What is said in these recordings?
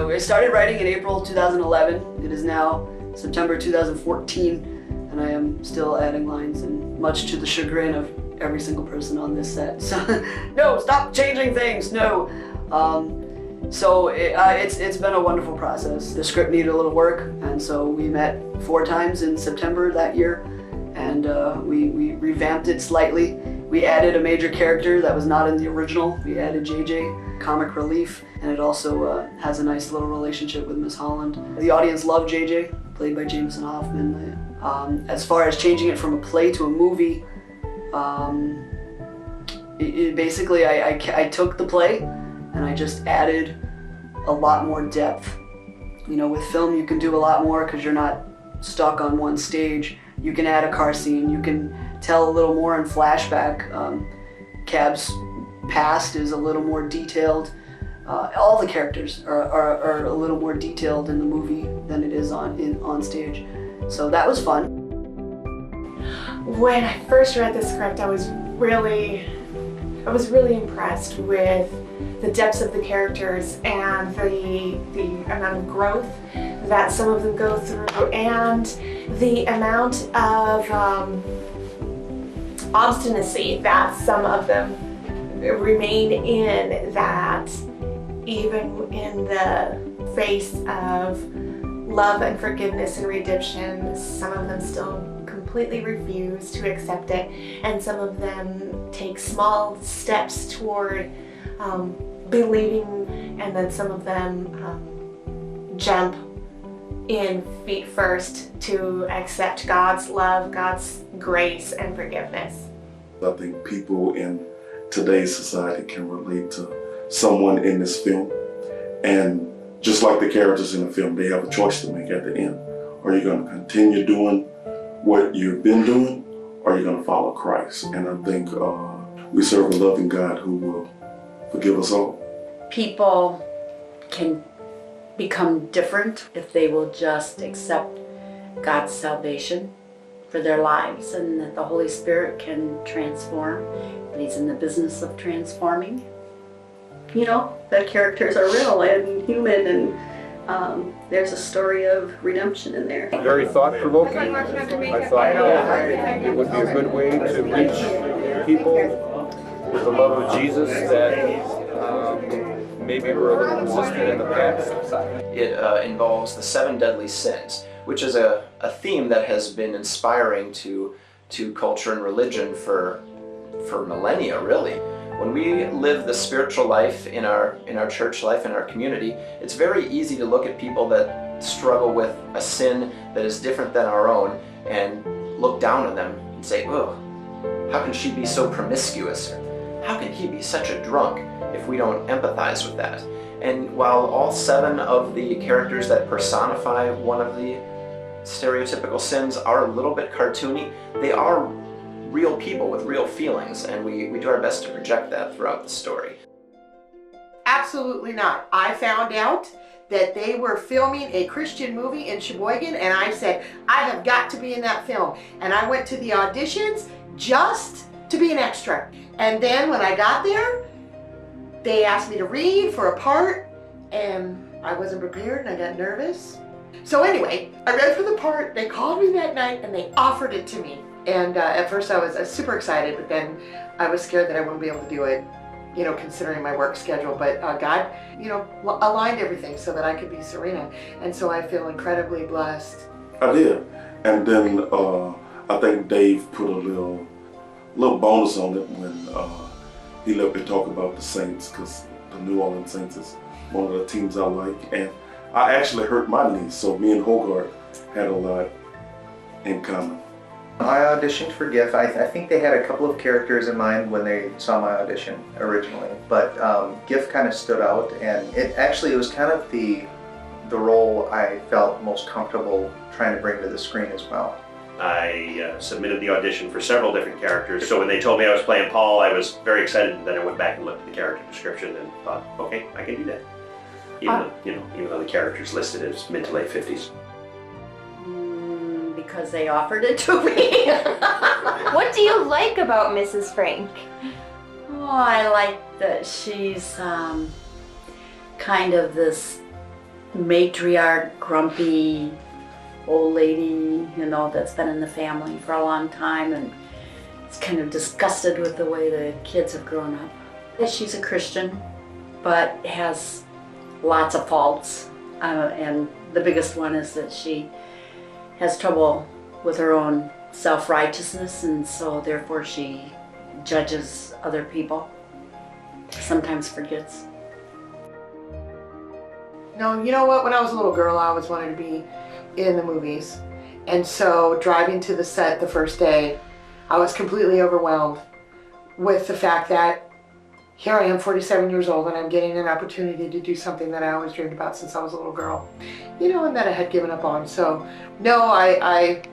I started writing in April 2011. It is now September 2014, and I am still adding lines, and much to the chagrin of every single person on this set. So, no, stop changing things, no. It's been a wonderful process. The script needed a little work, and so we met 4 times in September that year, and we revamped it slightly. We added a major character that was not in the original. We added JJ, comic relief, and it also has a nice little relationship with Miss Holland. The audience loved JJ, played by Jameson Hoffman. As far as changing it from a play to a movie, basically I took the play and I just added a lot more depth. You know, with film you can do a lot more because you're not stuck on one stage. You can add a car scene, you can tell a little more in flashback. Cab's past is a little more detailed. All the characters are a little more detailed in the movie than it is on stage. So that was fun. When I first read the script, I was really impressed with the depths of the characters and the amount of growth that some of them go through, and the amount of obstinacy that some of them remain in, that even in the face of love and forgiveness and redemption, some of them still completely refuse to accept it, and some of them take small steps toward believing, and then some of them jump in feet first to accept God's love, God's grace and forgiveness. I think people in today's society can relate to someone in this film, and just like the characters in the film, they have a choice to make at the end. Are you going to continue doing what you've been doing, or are you going to follow Christ? And I think we serve a loving God who will forgive us all. People can become different if they will just accept God's salvation for their lives, and that the Holy Spirit can transform. And He's in the business of transforming. You know, the characters are real and human, and there's a story of redemption in there. Very thought-provoking. I thought it would be a good way to reach people with the love of Jesus that maybe were a little resistant in the past. It involves the 7 deadly sins, which is a theme that has been inspiring to culture and religion for millennia, really. When we live the spiritual life in our church life, in our community, it's very easy to look at people that struggle with a sin that is different than our own and look down on them and say, oh, how can she be so promiscuous? How can he be such a drunk? If we don't empathize with that. And while all 7 of the characters that personify one of the stereotypical sins are a little bit cartoony, they are real people with real feelings, and we do our best to project that throughout the story. Absolutely not. I found out that they were filming a Christian movie in Sheboygan, and I said, I have got to be in that film. And I went to the auditions just to be an extra. And then when I got there, they asked me to read for a part, and I wasn't prepared and I got nervous. So anyway, I read for the part, they called me that night and they offered it to me. And at first I was super excited, but then I was scared that I wouldn't be able to do it, you know, considering my work schedule. But God, you know, aligned everything so that I could be Serena. And so I feel incredibly blessed. I did. And then I think Dave put a little bonus on it when he let me talk about the Saints, because the New Orleans Saints is one of the teams I like. And I actually hurt my knee, so me and Hogarth had a lot in common. I auditioned for GIF. I think they had a couple of characters in mind when they saw my audition originally, but GIF kind of stood out, and it was kind of the role I felt most comfortable trying to bring to the screen as well. I submitted the audition for several different characters, so when they told me I was playing Paul, I was very excited, and then I went back and looked at the character description and thought, okay, I can do that. Even though the character's listed as mid to late 50s. Because they offered it to me. What do you like about Mrs. Frank? Oh, I like that she's kind of this matriarch, grumpy old lady, that's been in the family for a long time and is kind of disgusted with the way the kids have grown up. She's a Christian, but has lots of faults, and the biggest one is that she has trouble with her own self-righteousness, and so therefore she judges other people, sometimes forgets. No, you know what? When I was a little girl, I always wanted to be in the movies. And so driving to the set the first day, I was completely overwhelmed with the fact that here I am, 47 years old, and I'm getting an opportunity to do something that I always dreamed about since I was a little girl, and that I had given up on. So, no, it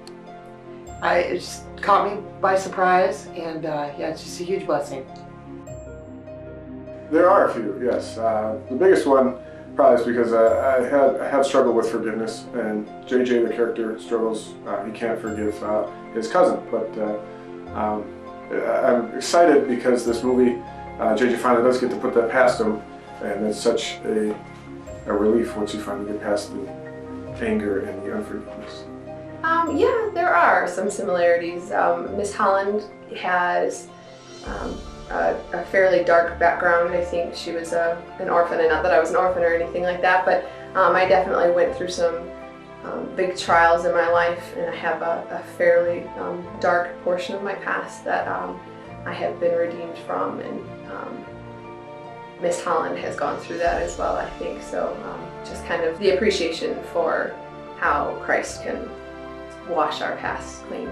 just caught me by surprise, and it's just a huge blessing. There are a few, yes. The biggest one probably is because I have struggled with forgiveness, and JJ, the character, struggles. He can't forgive his cousin, but I'm excited because this movie, JJ finally does get to put that past him, and it's such a relief once you finally get past the anger and the unforgiveness. Yeah, there are some similarities. Miss Holland has a fairly dark background. I think she was an orphan, and not that I was an orphan or anything like that, but I definitely went through some big trials in my life, and I have a fairly dark portion of my past that I have been redeemed from, and Miss Holland has gone through that as well, I think. So just kind of the appreciation for how Christ can wash our past clean.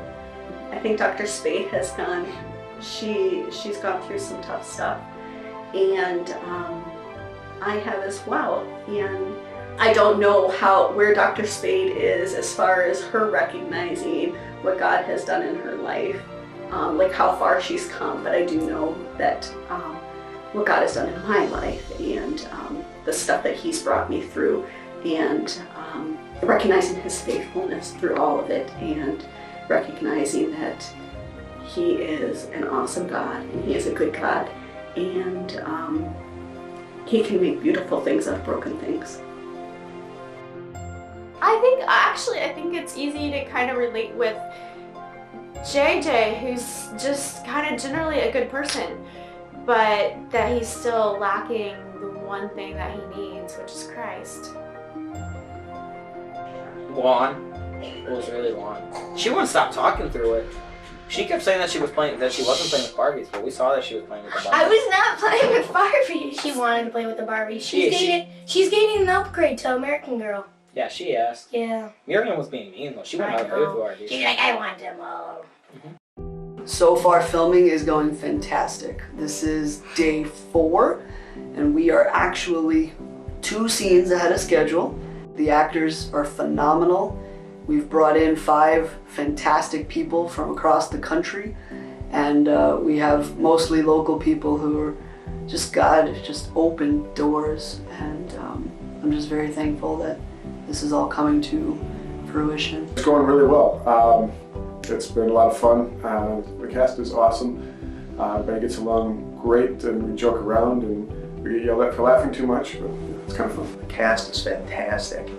I think Dr. Spade has done. She's gone through some tough stuff, and I have as well. And I don't know where Dr. Spade is as far as her recognizing what God has done in her life, like how far she's come. But I do know that what God has done in my life, and the stuff that He's brought me through, and recognizing His faithfulness through all of it, and recognizing that He is an awesome God, and He is a good God, and He can make beautiful things out of broken things. I think it's easy to kind of relate with JJ, who's just kind of generally a good person, but that he's still lacking the one thing that he needs, which is Christ. Juan. It was really Juan. She wouldn't stop talking through it. She kept saying that she wasn't playing with Barbies, but we saw that she was playing with the Barbies. I was not playing with Barbies. She wanted to play with the Barbies. She's gaining an upgrade to American Girl. Yeah, she asked. Yeah. Miriam was being mean though. She wouldn't have to play with Barbies. She's like, I want them all. So far, filming is going fantastic. This is day 4, and we are actually 2 scenes ahead of schedule. The actors are phenomenal. We've brought in 5 fantastic people from across the country, and we have mostly local people who are God just opened doors, and I'm just very thankful that this is all coming to fruition. It's going really well. It's been a lot of fun. The cast is awesome. Everybody gets along great, and we joke around, and we get yelled at for laughing too much, but it's kind of fun. The cast is fantastic,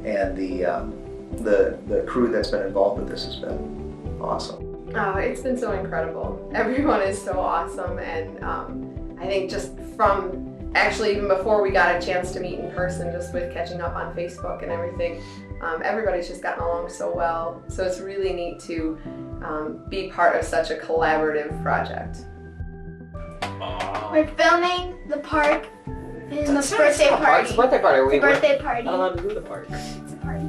and the crew that's been involved with this has been awesome. Oh, it's been so incredible. Everyone is so awesome, and I think just from actually even before we got a chance to meet in person, just with catching up on Facebook and everything, everybody's just gotten along so well. So it's really neat to be part of such a collaborative project. We're filming the park in the birthday party. It's a birthday party. The birthday party. Not allowed to do the park. It's a party.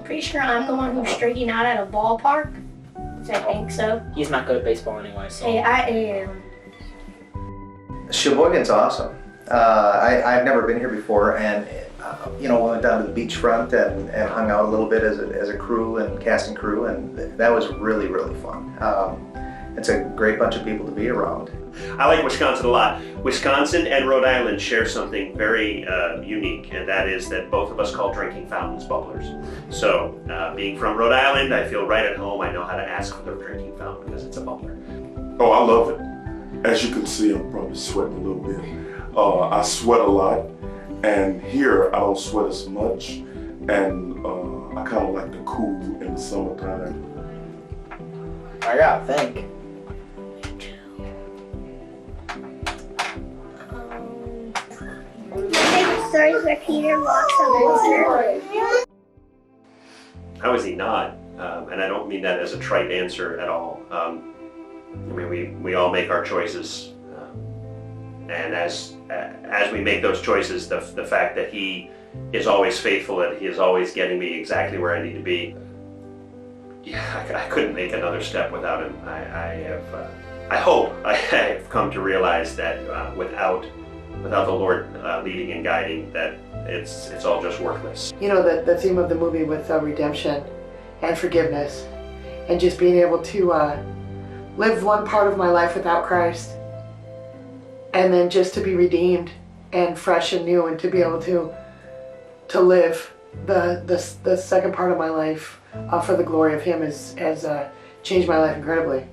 Pretty sure I'm the one who's striking out at a ballpark. I think so. He's not good at baseball anyway, so. Hey, I am. Sheboygan's awesome. I've never been here before, and we went down to the beachfront and hung out a little bit as a crew and cast and crew, and that was really, really fun. It's a great bunch of people to be around. I like Wisconsin a lot. Wisconsin and Rhode Island share something very unique, and that is that both of us call drinking fountains bubblers. So being from Rhode Island, I feel right at home. I know how to ask for the drinking fountain because it's a bubbler. Oh, I love it. as you can see, I'm probably sweating a little bit. I sweat a lot, and here I don't sweat as much, and I kind of like the cool in the summertime. I gotta think. Stories where Peter walks on water. How is he not? And I don't mean that as a trite answer at all. I mean, we all make our choices, and as we make those choices, the fact that he is always faithful, that he is always getting me exactly where I need to be. Yeah, I couldn't make another step without him. I hope I have come to realize that without the Lord leading and guiding, that it's all just worthless. You know, the theme of the movie with redemption and forgiveness, and just being able to live one part of my life without Christ, and then just to be redeemed and fresh and new, and to be able to live the second part of my life for the glory of Him has changed my life incredibly,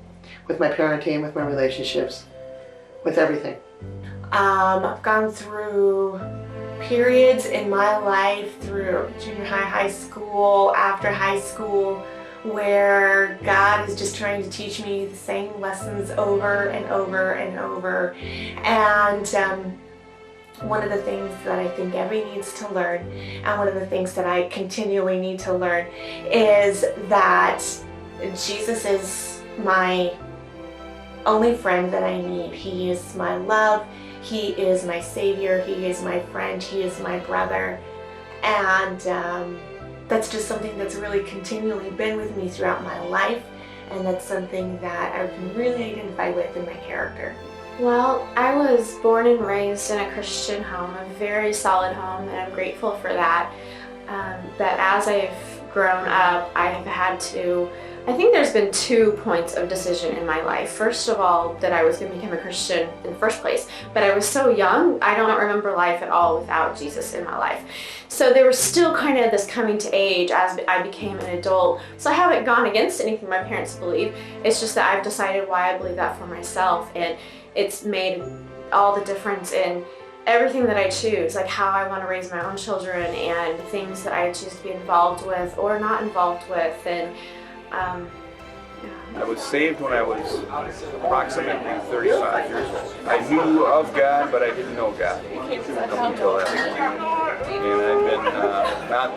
with my parenting, with my relationships, with everything. I've gone through periods in my life, through junior high school, after high school, where God is just trying to teach me the same lessons over and over and over. And one of the things that I think Evie needs to learn, and one of the things that I continually need to learn, is that Jesus is my only friend that I need. He is my love. He is my Savior. He is my friend. He is my brother. And that's just something that's really continually been with me throughout my life. And that's something that I can really identify with in my character. Well, I was born and raised in a Christian home, a very solid home, and I'm grateful for that. But as I've grown up, I have had to, I think there's been 2 points of decision in my life. First of all, that I was going to become a Christian in the first place, but I was so young, I don't remember life at all without Jesus in my life. So there was still kind of this coming to age as I became an adult. So I haven't gone against anything my parents believe. It's just that I've decided why I believe that for myself, and it's made all the difference in everything that I choose, like how I want to raise my own children and things that I choose to be involved with or not involved with. And I was saved when I was approximately 35 years old. I knew of God, but I didn't know God up until that point. And I've been not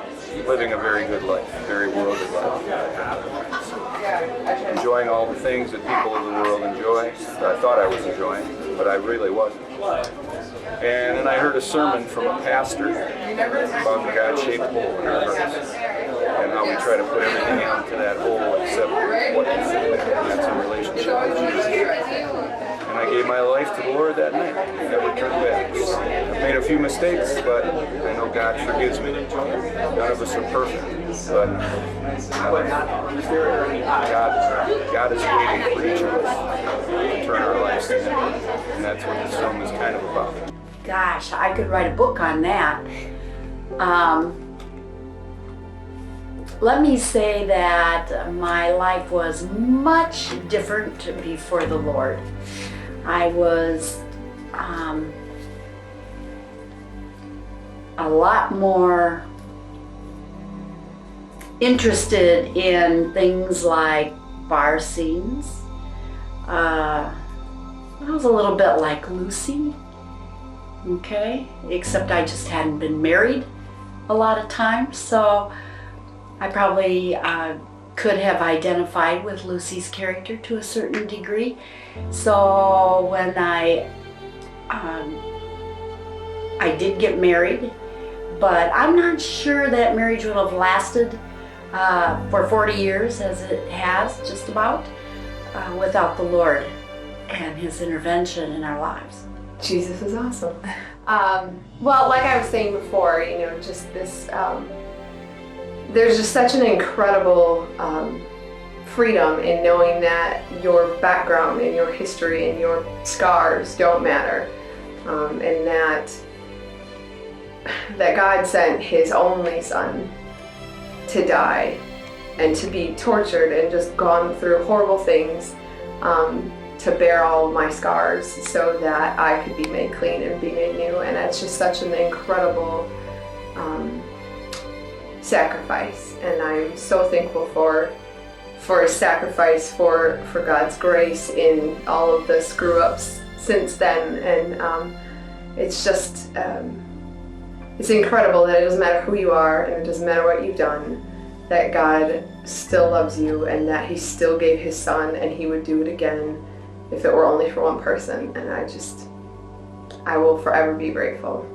living a very good life, very worldly life. Enjoying all the things that people of the world enjoy, that I thought I was enjoying, but I really wasn't. And then I heard a sermon from a pastor about the God-shaped hole in our hearts, and how we try to put everything into that hole except what is in it, and that's a relationship with Jesus. And I gave my life to the Lord that night. I never turned back. I've made a few mistakes, but I know God forgives me. None of us are perfect, but God is waiting for each of us to turn our lives to Him, and that's what this film is kind of about. Gosh, I could write a book on that. Let me say that my life was much different before the Lord. I was a lot more interested in things like bar scenes. I was a little bit like Lucy, okay? Except I just hadn't been married a lot of times, so I probably could have identified with Lucy's character to a certain degree. So when I did get married, but I'm not sure that marriage would have lasted for 40 years as it has, just about, without the Lord and His intervention in our lives. Jesus is awesome. Well, like I was saying before, you know, just this, there's just such an incredible freedom in knowing that your background and your history and your scars don't matter, and that God sent His only Son to die and to be tortured and just gone through horrible things, to bear all my scars so that I could be made clean and be made new. And it's just such an incredible sacrifice, and I'm so thankful for his sacrifice, for God's grace in all of the screw ups since then. And it's just it's incredible that it doesn't matter who you are and it doesn't matter what you've done, that God still loves you and that he still gave his son, and he would do it again if it were only for one person. And I will forever be grateful.